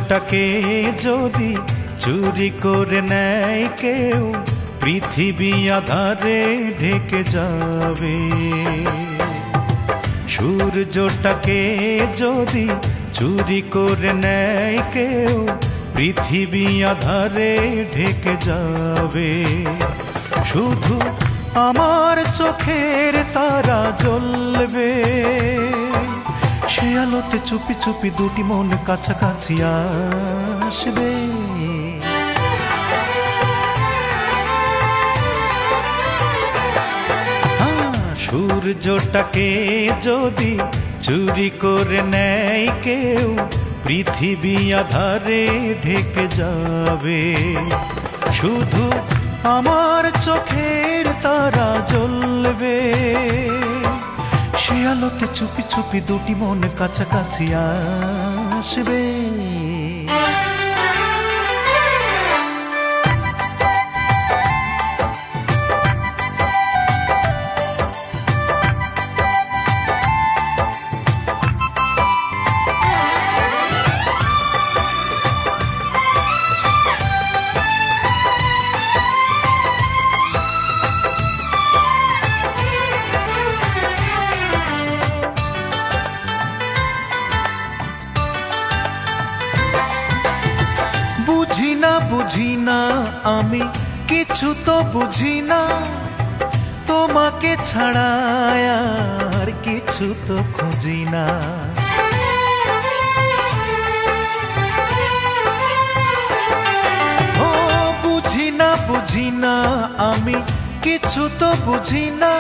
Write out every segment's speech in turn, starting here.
সূর্যটাকে যদি চুরি করে নেয় কেউ, পৃথিবী আধারে ঢেকে যাবে। সূর্যটাকে যদি চুরি করে নেয় কেউ, পৃথিবী আধারে ঢেকে যাবে। শুধু আমার চোখের তারা জ্বলবে, সে আলোতে চুপি চুপি দুটি মন কাছাকাছি আসবে। সূর্যটাকে যদি চুরি করে নেয় কেউ, পৃথিবী আধারে ঢেকে যাবে। শুধু আমার চোখের তারা জ্বলবে, সে আলোতে চুপি চুপি দুটি মন কাছাকাছি আসবে। বুঝি না আমি কিছু তো বুঝি না, তোমাকে ছাড়া আর কিছু তো খুঁজি না। ও বুঝি না আমি কিছু তো বুঝি না,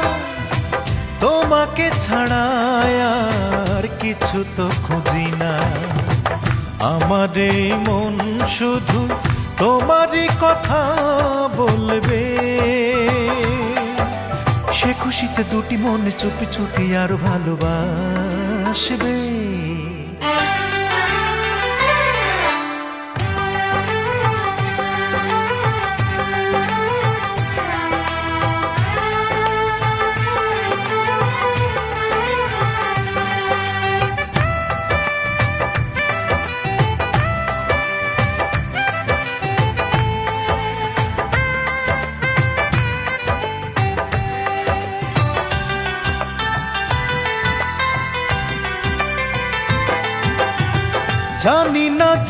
তোমাকে ছাড়া আর কিছু তো খুঁজি না। আমার এই মন শুধু তোমারই কথা বলবে, সে খুশিতে দুটি মনে চুপি চুপি আরো ভালোবাসবে।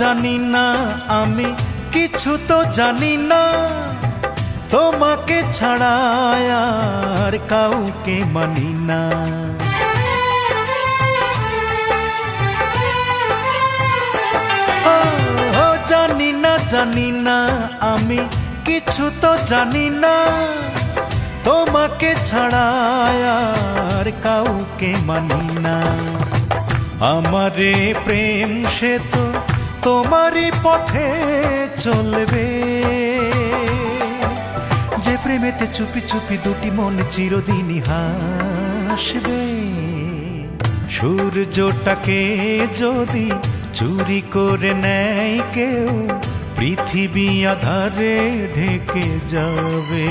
জানি না আমি কিছু তো জানি না, তোমাকে ছাড়া আর কাউকে মানি না। ও জানি না আমি কিছু তো জানি না, তোমাকে ছাড়া আর কাউকে মানি না। আমারে প্রেম সে তো তোমারই পথে চলবে, যে প্রেমেতে চুপি চুপি দুটি মন চিরদিনই হাসবে। সূর্যটাকে যদি চুরি করে নেয় কেউ, পৃথিবী আধারে ঢেকে যাবে।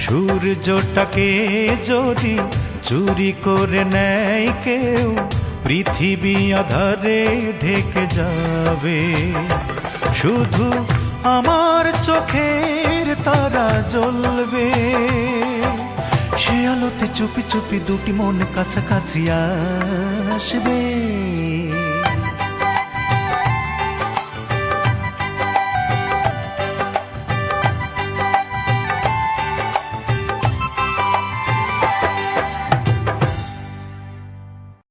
সূর্যটাকে যদি চুরি করে নেয় কেউ, পৃথিবী আধারে ঢেকে যাবে। শুধু আমার চোখের তারা জ্বলবে, সে আলোতে চুপি চুপি দুটি মন কাছাকাছি আসবে।